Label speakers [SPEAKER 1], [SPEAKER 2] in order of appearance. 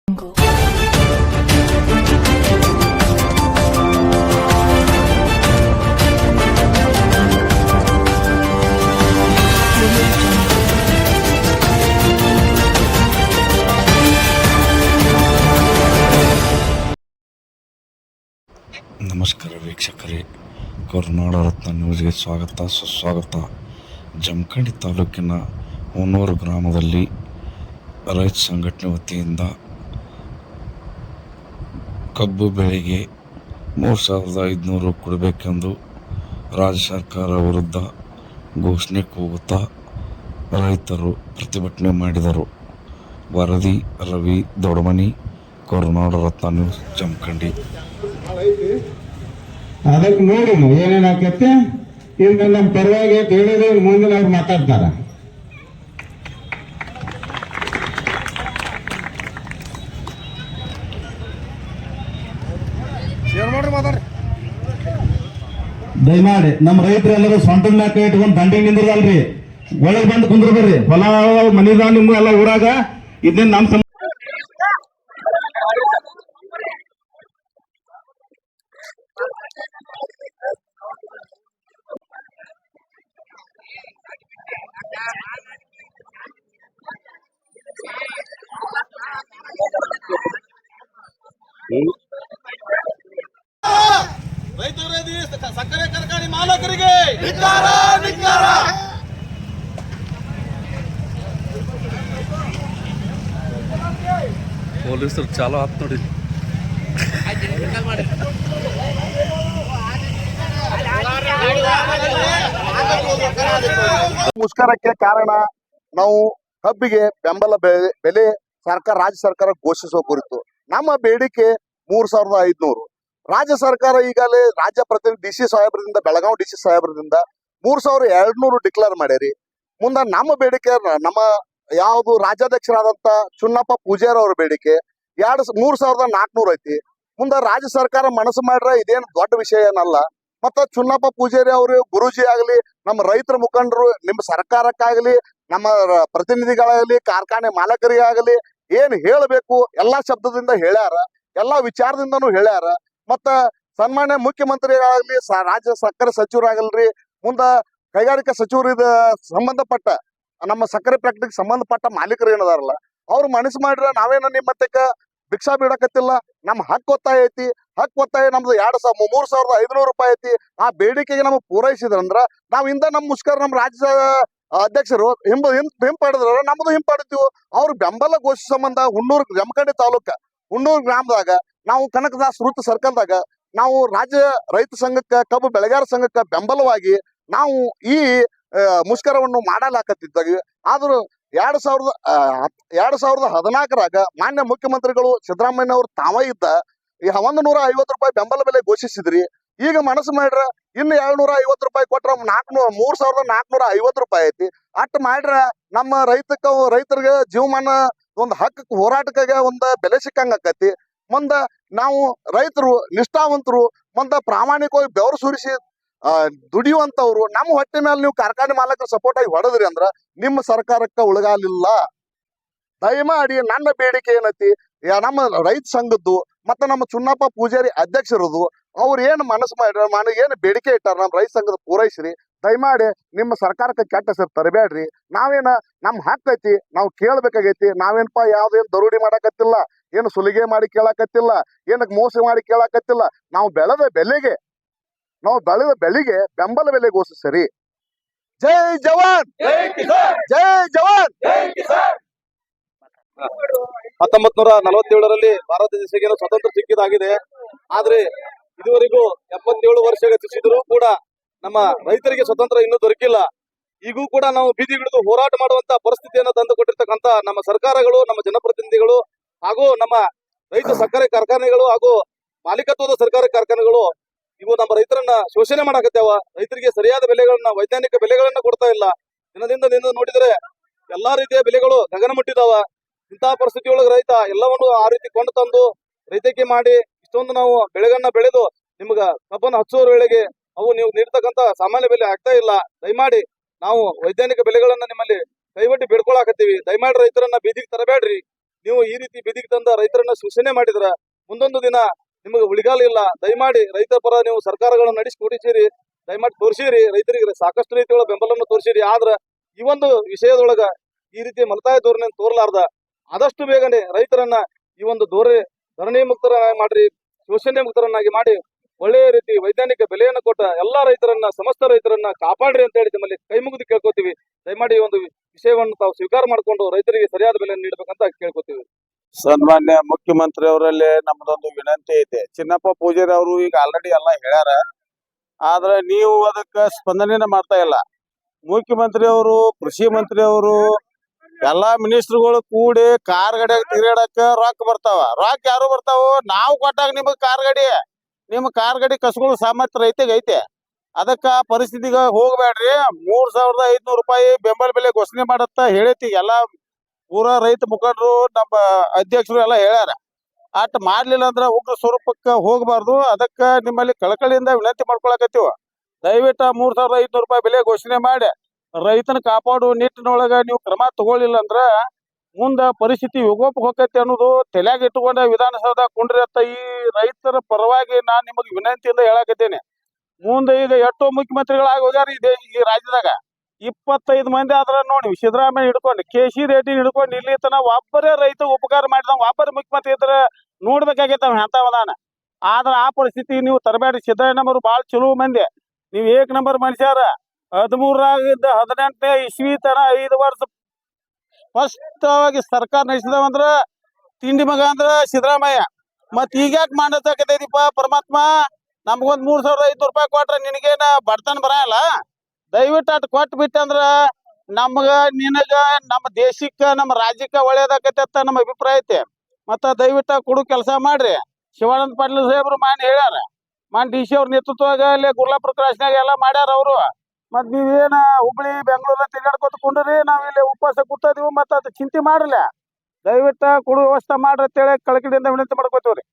[SPEAKER 1] ನಮಸ್ಕಾರ ವೀಕ್ಷಕರೇ, ಕರುನಾಡ ರತ್ನ ನ್ಯೂಸ್ಗೆ ಸ್ವಾಗತ ಸುಸ್ವಾಗತ. ಜಮಖಂಡಿ ತಾಲೂಕಿನ ಹುನ್ನೂರು ಗ್ರಾಮದಲ್ಲಿ ರೈತ ಸಂಘಟನೆ ವತಿಯಿಂದ ಕಬ್ಬು ಬೆಳೆಗೆ 3,500 ಕೊಡಬೇಕೆಂದು ರಾಜ್ಯ ಸರ್ಕಾರ ವಿರುದ್ಧ ಘೋಷಣೆ ಕೂಗುತ್ತಾ ರೈತರು ಪ್ರತಿಭಟನೆ ಮಾಡಿದರು. ವರದಿ ರವಿ ದೊಡಮನಿ, ಕರುನಾಡ ರತ್ನ ನ್ಯೂಸ್, ಜಮಖಂಡಿ.
[SPEAKER 2] ಅದಕ್ಕೆ ನೋಡಿ ಏನೇನಾಕೈತಿ ಇಂದ ನಮ್ಮ ಪರವಾಗಿ ಹೇಳಿದ್ರೆ ಮುಂದೆ ಅವ್ರು ಮಾತಾಡ್ತಾರ.
[SPEAKER 3] ದಯಮಾಡಿ ನಮ್ಮ ರೈತರೆಲ್ಲರೂ ಸ್ವಂತ ಮ್ಯಾಕ ಇಟ್ಕೊಂಡು ದಂಡಿಗೆ ನಿಂದ್ರದಲ್ರಿ, ಒಳಗೆ ಬಂದು ಕುಂದ್ರ ಬರ್ರಿ. ಹೊಲ ಮನಿದ ನಿಮ್ಗೆ ಎಲ್ಲ ಊರಾಗ ಇದನ್ನ ನಮ್ಮ
[SPEAKER 4] ರೈತರಿಗೆ ಸಕ್ಕರೆ ಕಾರ್ಖಾನೆ ಮಾಲಕರಿಗೆ
[SPEAKER 5] ಪೊಲೀಸರು ಚಾಲೋ ಆತ್ ನೋಡಿ.
[SPEAKER 6] ಮುಷ್ಕರಕ್ಕೆ ಕಾರಣ ನಾವು ಕಬ್ಬಿಗೆ ಬೆಂಬಲ ಬೆಲೆ ಸರ್ಕಾರ ರಾಜ್ಯ ಸರ್ಕಾರ ಘೋಷಿಸುವ ಕುರಿತು ನಮ್ಮ ಬೇಡಿಕೆ 3,500. ರಾಜ್ಯ ಸರ್ಕಾರ ಈಗಾಗಲೇ ರಾಜ್ಯ ಪ್ರತಿನಿಧಿ ಡಿಸಿ ಸಾಹೇಬರಿಂದ, ಬೆಳಗಾವಿ ಡಿಸಿ ಸಾಹೇಬರಿಂದ 3,200 ಡಿಕ್ಲೇರ್ ಮಾಡ್ಯಾರಿ. ಮುಂದ ನಮ್ಮ ಬೇಡಿಕೆ, ನಮ್ಮ ಯಾವುದು ರಾಜ್ಯಾಧ್ಯಕ್ಷರಾದಂತ ಚುನ್ನಪ್ಪ ಪೂಜಾರಿ ಅವ್ರ ಬೇಡಿಕೆ 3,400 ಐತಿ. ಮುಂದ ರಾಜ್ಯ ಸರ್ಕಾರ ಮನಸ್ಸು ಮಾಡ್ರ ಇದೇನು ದೊಡ್ಡ ವಿಷಯ ಏನಲ್ಲ. ಮತ್ತ ಚುನ್ನಪ್ಪ ಪೂಜಾರಿ ಅವರು, ಗುರೂಜಿ ಆಗ್ಲಿ, ನಮ್ಮ ರೈತರ ಮುಖಂಡರು, ನಿಮ್ಮ ಸರ್ಕಾರಕ್ಕಾಗಲಿ, ನಮ್ಮ ಪ್ರತಿನಿಧಿಗಳಾಗಲಿ, ಕಾರ್ಖಾನೆ ಮಾಲಕರಿಗಾಗಲಿ ಏನ್ ಹೇಳಬೇಕು ಎಲ್ಲಾ ಶಬ್ದದಿಂದ ಹೇಳ್ಯಾರ, ಎಲ್ಲಾ ವಿಚಾರದಿಂದನೂ ಹೇಳ್ಯಾರ. ಮತ್ತ ಸನ್ಮಾನ್ಯ ಮುಖ್ಯಮಂತ್ರಿಗಳಾಗ್ಲಿ, ರಾಜ್ಯ ಸಕ್ಕರೆ ಸಚಿವರಾಗಲ್ರಿ, ಮುಂದ ಕೈಗಾರಿಕಾ ಸಚಿವರಿದ ಸಂಬಂಧಪಟ್ಟ ನಮ್ಮ ಸಕ್ಕರೆ ಫ್ಯಾಕ್ಟ್ರಿಗೆ ಸಂಬಂಧಪಟ್ಟ ಮಾಲೀಕರು ಏನದಾರಲ್ಲ ಅವ್ರು ಮನಸ್ಸು ಮಾಡ್ರ ನಾವೇನ ನಿಮ್ಮತ್ತಕ್ಕ ಭಿಕ್ಷಾ ಬಿಡಕತ್ತಿಲ್ಲ. ನಮ್ಮ ಹಕ್ಕು ಒತ್ತಾಯ ಐತಿ. ಹಕ್ಕು ಒತ್ತಾಯ ನಮ್ದು 3,500 ರೂಪಾಯಿ ಐತಿ. ಆ ಬೇಡಿಕೆಗೆ ನಮಗೆ ಪೂರೈಸಿದ್ರಂದ್ರ ನಾವ್ ಇಂದ ನಮ್ಮ ಮುಷ್ಕರ ನಮ್ಮ ರಾಜ್ಯ ಅಧ್ಯಕ್ಷರು ಹಿಂಪಡೆದ್ರ ನಮ್ದು ಹಿಂಪಡಿತೀವಿ. ಅವ್ರ ಬೆಂಬಲ ಘೋಷಿಸ ಸಂಬಂಧ ಹುನ್ನೂರು, ಜಮಖಂಡಿ ತಾಲೂಕ ಹುನ್ನೂರು ಗ್ರಾಮದಾಗ ನಾವು ಕನಕದಾಸ್ ವೃತ್ತ ಸರ್ಕಲ್ದಾಗ ನಾವು ರಾಜ್ಯ ರೈತ ಸಂಘಕ್ಕ, ಕಬ್ಬು ಬೆಳೆಗಾರ ಸಂಘಕ್ಕ ಬೆಂಬಲವಾಗಿ ನಾವು ಈ ಮುಷ್ಕರವನ್ನು ಮಾಡಲಾಕತ್ತಿದ್ದಾಗ, ಆದ್ರೂ 2014ರಾಗ ಮಾನ್ಯ ಮುಖ್ಯಮಂತ್ರಿಗಳು ಸಿದ್ದರಾಮಯ್ಯ ಅವರು ತಾವೇ ಇದ್ದ 150 ರೂಪಾಯಿ ಬೆಂಬಲ ಬೆಲೆ ಘೋಷಿಸಿದ್ರಿ. ಈಗ ಮನಸ್ಸು ಮಾಡ್ರ ಇನ್ನು 250 ರೂಪಾಯಿ ಕೊಟ್ರ 3,450 ರೂಪಾಯಿ ಐತಿ. ಅಟ್ ಮಾಡ್ರ ನಮ್ಮ ರೈತರಿಗೆ ಜೀವಮಾನ ಒಂದು ಹಕ್ಕಕ್ಕೆ ಹೋರಾಟಕ್ಕೆ ಒಂದು ಬೆಲೆ ಸಿಕ್ಕಂಗ ಆಕತಿ. ಮುಂದ ನಾವು ರೈತರು ನಿಷ್ಠಾವಂತರು, ಮುಂದ ಪ್ರಾಮಾಣಿಕವಾಗಿ ಬೆವರು ಸುರಿಸಿ ದುಡಿಯುವಂತವ್ರು ನಮ್ಮ ಹೊಟ್ಟೆ ಮೇಲೆ ನೀವು ಕಾರ್ಖಾನೆ ಮಾಲಕರು ಸಪೋರ್ಟ್ ಆಗಿ ಹೊಡೆದ್ರಿ ಅಂದ್ರ ನಿಮ್ಮ ಸರ್ಕಾರಕ್ಕ ಉಳಗಾಲಿಲ್ಲ. ದಯಮಾಡಿ ನನ್ನ ಬೇಡಿಕೆ ಏನೈತಿ, ನಮ್ಮ ರೈತ ಸಂಘದ್ದು ಮತ್ತೆ ನಮ್ಮ ಚುನ್ನಪ್ಪ ಪೂಜಾರಿ ಅಧ್ಯಕ್ಷರದು ಅವ್ರು ಏನು ಮನಸ್ಸು ಮಾಡ್ರ, ಏನು ಬೇಡಿಕೆ ಇಟ್ಟಾರ ನಮ್ಮ ರೈತ ಸಂಘದ ಪೂರೈಸ್ರಿ. ದಯಮಾಡಿ ನಿಮ್ಮ ಸರ್ಕಾರಕ್ಕೆ ಕೆಟ್ಟ ಹೆಸರು ತರಬೇಡ್ರಿ. ನಾವೇನ ನಮ್ಮ ಹಕ್ಕು ಐತಿ, ನಾವು ಕೇಳ್ಬೇಕಾಗೈತಿ. ನಾವೇನಪ್ಪ ಯಾವ್ದೇನ್ ದರೋಡಿ ಮಾಡಕತ್ತಿಲ್ಲ, ಏನು ಸುಲಿಗೆ ಮಾಡಿ ಕೇಳಕತ್ತಿಲ್ಲ, ಏನಕ್ಕೆ ಮೋಸ ಮಾಡಿ ಕೇಳಕತ್ತಿಲ್ಲ. ನಾವು ಬೆಳೆದ ಬೆಳೆಗೆ ಬೆಂಬಲ ಬೆಲೆ ಘೋಷಿಸರಿ. ಜೈ ಜವಾನ್, ಜೈ ಜವಾನ್.
[SPEAKER 4] 1947ರಲ್ಲಿ ಭಾರತ ದೇಶಕ್ಕೆ ಸ್ವತಂತ್ರ ಸಿಕ್ಕಿದಾಗಿದೆ. ಆದ್ರೆ ಇದುವರೆಗೂ 77 ವರ್ಷ ಗತಿಸಿದ್ರು ಕೂಡ ನಮ್ಮ ರೈತರಿಗೆ ಸ್ವತಂತ್ರ ಇನ್ನೂ ದೊರಕಿಲ್ಲ. ಈಗೂ ಕೂಡ ನಾವು ಬೀದಿಗಿಳಿದು ಹೋರಾಟ ಮಾಡುವಂತ ಪರಿಸ್ಥಿತಿಯನ್ನು ತಂದು ಕೊಟ್ಟಿರ್ತಕ್ಕಂಥ ನಮ್ಮ ಸರ್ಕಾರಗಳು, ನಮ್ಮ ಜನಪ್ರತಿನಿಧಿಗಳು ಹಾಗೂ ನಮ್ಮ ರೈತ ಸಕ್ಕರೆ ಕಾರ್ಖಾನೆಗಳು ಹಾಗೂ ಮಾಲೀಕತ್ವದ ಸರ್ಕಾರಿ ಕಾರ್ಖಾನೆಗಳು ಇವು ನಮ್ಮ ರೈತರನ್ನ ಶೋಷಣೆ ಮಾಡಕತ್ತೇವ. ರೈತರಿಗೆ ಸರಿಯಾದ ಬೆಲೆಗಳನ್ನ, ವೈಜ್ಞಾನಿಕ ಬೆಲೆಗಳನ್ನ ಕೊಡ್ತಾ ಇಲ್ಲ. ದಿನದಿಂದ ನೋಡಿದ್ರೆ ಎಲ್ಲಾ ರೀತಿಯ ಬೆಲೆಗಳು ಗಗನ ಮುಟ್ಟಿದಾವ. ಇಂತಹ ಪರಿಸ್ಥಿತಿಯೊಳಗೆ ರೈತ ಎಲ್ಲವನ್ನು ಆ ರೀತಿ ಕೊಂಡು ತಂದು ರೈತಕ್ಕೆ ಮಾಡಿ ಇಷ್ಟೊಂದು ನಾವು ಬೆಳೆಗಳನ್ನ ಬೆಳೆದು ನಿಮ್ಗ ಕಬ್ಬನ್ನು ಹಚ್ಚೋರ ವೇಳೆಗೆ ಅವು ನೀವು ನೀಡ್ತಕ್ಕಂತ ಸಾಮಾನ್ಯ ಬೆಲೆ ಆಗ್ತಾ ಇಲ್ಲ. ದಯಮಾಡಿ ನಾವು ವೈಜ್ಞಾನಿಕ ಬೆಲೆಗಳನ್ನ ನಿಮ್ಮಲ್ಲಿ ಕೈಬಟ್ಟಿ ಬೇಡ್ಕೊಳಕತ್ತೀವಿ. ದಯಮಾಡಿ ರೈತರನ್ನ ಬೀದಿಗೆ ತರಬೇಡ್ರಿ. ನೀವು ಈ ರೀತಿ ಬೀದಿಗೆ ತಂದ ರೈತರನ್ನ ಶೋಷಣೆ ಮಾಡಿದ್ರ ಮುಂದೊಂದು ದಿನ ನಿಮಗೆ ಉಳಿಗಾಲ ಇಲ್ಲ. ದಯಮಾಡಿ ರೈತರ ಪರ ನೀವು ಸರ್ಕಾರಗಳನ್ನ ನಡೆಸಿಕೊಡಿಸಿರಿ, ದಯಮಾಡಿ ತೋರಿಸಿರಿ, ರೈತರಿಗೆ ಸಾಕಷ್ಟು ರೀತಿಯೊಳಗ ಬೆಂಬಲವನ್ನು ತೋರಿಸಿರಿ. ಆದ್ರ ಈ ಒಂದು ವಿಷಯದೊಳಗ ಈ ರೀತಿ ಮಲತಾಯ ಧೋರಣೆ ತೋರ್ಲಾರ್ದ ಆದಷ್ಟು ಬೇಗನೆ ರೈತರನ್ನ ಈ ಒಂದು ಧರಣಿ ಮುಕ್ತರನ್ನಾಗಿ ಮಾಡ್ರಿ, ಶೋಷಣೆ ಮುಕ್ತರನ್ನಾಗಿ ಮಾಡಿ ಒಳ್ಳೆಯ ರೀತಿ ವೈಜ್ಞಾನಿಕ ಬೆಲೆಯನ್ನು ಕೊಟ್ಟ ಎಲ್ಲಾ ರೈತರನ್ನ, ಸಮಸ್ತ ರೈತರನ್ನ ಕಾಪಾಡ್ರಿ ಅಂತ ಹೇಳಿ ನಮ್ಮಲ್ಲಿ ಕೈ ಮುಗಿದು ಕೇಳ್ಕೊತೀವಿ. ದಯಮಾಡಿ ಈ ಒಂದು ವಿಷಯವನ್ನು ತಾವು ಸ್ವೀಕಾರ ಮಾಡಿಕೊಂಡು ರೈತರಿಗೆ ಸರಿಯಾದ ಬೆಲೆಯನ್ನು ನೀಡಬೇಕಂತ ಕೇಳ್ಕೊತೀವಿ.
[SPEAKER 5] ಸನ್ಮಾನ್ಯ ಮುಖ್ಯಮಂತ್ರಿ ಅವರಲ್ಲಿ ನಮ್ದೊಂದು ವಿನಂತಿ ಐತೆ. ಚಿನ್ನಪ್ಪ ಪೂಜಾರಿ ಅವರು ಈಗ ಆಲ್ರೆಡಿ ಎಲ್ಲ ಹೇಳ್ಯಾರ, ಆದ್ರೆ ನೀವು ಅದಕ್ಕ ಸ್ಪಂದನೆ ಮಾಡ್ತಾ ಇಲ್ಲ. ಮುಖ್ಯಮಂತ್ರಿ ಅವರು, ಕೃಷಿ ಮಂತ್ರಿ ಅವರು, ಎಲ್ಲಾ ಮಿನಿಸ್ಟರ್ಗಳು ಕೂಡಿ ಕಾರ್ ಗಾಡಿ ತಿರುಗಾಡಕ್ಕ ರೊಕ್ಕ ಬರ್ತಾವ. ರೊಕ್ಕ ಯಾರು ಬರ್ತಾವ? ನಾವು ಕೊಟ್ಟಾಗ ನಿಮಗ್ ಕಾರ್ ಗಾಡಿ, ನಿಮ್ ಕಾರ್ ಗಾಡಿ ಕಸ್ಕೊಳ್ಳೋ ಸಾಮರ್ಥ್ಯ ರೈತಗೆ ಐತೆ. ಅದಕ್ಕ ಪರಿಸ್ಥಿತಿಗ ಹೋಗ್ಬೇಡ್ರಿ. 3,500 ರೂಪಾಯಿ ಬೆಂಬಲ ಬೆಲೆ ಘೋಷಣೆ ಮಾಡತ್ತ ಹೇಳೈತಿ. ಎಲ್ಲಾ ಪೂರಾ ರೈತ ಮುಖಂಡರು, ನಮ್ಮ ಅಧ್ಯಕ್ಷರು ಎಲ್ಲ ಹೇಳ್ಯಾರ. ಅಟ್ ಮಾಡ್ಲಿಲ್ಲ ಅಂದ್ರ ಉಗ್ರ ಸ್ವರೂಪಕ್ಕ ಹೋಗಬಾರ್ದು. ಅದಕ್ಕ ನಿಮ್ಮಲ್ಲಿ ಕಳಕಳಿಯಿಂದ ವಿನಂತಿ ಮಾಡ್ಕೊಳಕತ್ತೀವ. ದಯವಿಟ್ಟು 3,500 ರೂಪಾಯಿ ಬೆಲೆ ಘೋಷಣೆ ಮಾಡಿ ರೈತನ ಕಾಪಾಡುವ ನಿಟ್ಟಿನೊಳಗ ನೀವು ಕ್ರಮ ತಗೊಳ್ಳಿಲ್ಲ ಅಂದ್ರ ಮುಂದ ಪರಿಸ್ಥಿತಿ ವಿಕೋಪ ಹೋಗತ್ತೆ ಅನ್ನೋದು ತಲೆಯಾಗ ಇಟ್ಟುಕೊಂಡ ವಿಧಾನಸೌಧ ಕುಂಡ್ರಿ ಅಂತ ಈ ರೈತರ ಪರವಾಗಿ ನಾನ್ ನಿಮಗೆ ವಿನಂತಿಯಿಂದ ಹೇಳಕತ್ತೇನೆ. ಮುಂದೆ ಈಗ ಎಷ್ಟೋ ಮುಖ್ಯಮಂತ್ರಿಗಳಾಗಿ ಹೋಗ್ಯಾರ ಈ ರಾಜ್ಯದಾಗ. 25 ಮಂದಿ ಆದ್ರ ನೋಡಿ, ಸಿದ್ದರಾಮಯ್ಯ ಹಿಡ್ಕೊಂಡು KC ರೆಡ್ಡಿ ಹಿಡ್ಕೊಂಡು ಇಲ್ಲಿ ತನ ಒಬ್ಬರೇ ರೈತ ಉಪಕಾರ ಮಾಡಿದ ಒಬ್ಬರೇ ಮುಖ್ಯಮಂತ್ರಿ ಇದ್ರ ನೋಡ್ಬೇಕಾಗೈತೆ ಅವ ಎಂತವದಾನ. ಆದ್ರ ಆ ಪರಿಸ್ಥಿತಿ ನೀವು ತರಬೇಡಿ. ಸಿದ್ದರಾಮಯ್ಯನವರು ಬಾಳ ಚಲೋ ಮಂದಿ, ನೀವು 1 ನಂಬರ್ ಮನುಷ್ಯಾರ. 13 18ನೇ ಇಸ್ವಿ ತನ 5 ವರ್ಷ ಸ್ಪಷ್ಟವಾಗಿ ಸರ್ಕಾರ ನಡೆಸಿದವಂದ್ರ ತಿಂಡಿ ಮಗ ಅಂದ್ರ ಸಿದ್ದರಾಮಯ್ಯ. ಮತ್ ಈಗ ಯಾಕೆ ಮಾಡತಕ್ಕೈತಿಪ್ಪ ಪರಮಾತ್ಮ? ನಮ್ಗೊಂದ್ 3,500 ರೂಪಾಯಿ ಕೊಟ್ರ ನಿನಗೇನ ಬಡತನ ಬರಲ್ಲ? ದಯವಿಟ್ಟು ಅಟ್ ಕೊಟ್ಟು ಬಿಟ್ಟಂದ್ರ ನಮ್ಗ, ನಿನಗ, ನಮ್ಮ ದೇಶಕ್ಕ, ನಮ್ಮ ರಾಜ್ಯಕ್ಕ ಒಳ್ಳೇದಾಕೈತೆ ಅಂತ ನಮ್ಮ ಅಭಿಪ್ರಾಯ ಐತಿ. ಮತ್ತ ದಯವಿಟ್ಟು ಕೊಡು ಕೆಲಸ ಮಾಡ್ರಿ. ಶಿವಾನಂದ ಪಾಟೀಲ್ ಸಾಹೇಬ್ರು ಹೇಳ್ಯಾರ, DC ಅವ್ರ ನೇತೃತ್ವದಾಗ ಅಲ್ಲಿ ಗುರ್ಲಾಪುರ ಕ್ರಾಸ್ನಾಗ ಎಲ್ಲ ಮಾಡ್ಯಾರ ಅವರು. ಮತ್ ನೀವೇನ ಹುಬ್ಳಿ ಬೆಂಗಳೂರ ತಿರ್ಗಾಡ್ಕೊತ ಕುಂಡ್ರಿ, ನಾವ್ ಇಲ್ಲಿ ಉಪವಾಸ ಕೂತದೀವಿ. ಮತ್ತ ಅದ್ ಚಿಂತೆ ಮಾಡ್ರಲ್ಲ. ದಯವಿಟ್ಟು ಕೊಡು ವ್ಯವಸ್ಥೆ ಮಾಡ್ರಿ ಅಂತೇಳಿ ಕಳಕಳಿಯಿಂದ ವಿನಂತಿ ಮಾಡ್ಕೋತೀವ್ರಿ.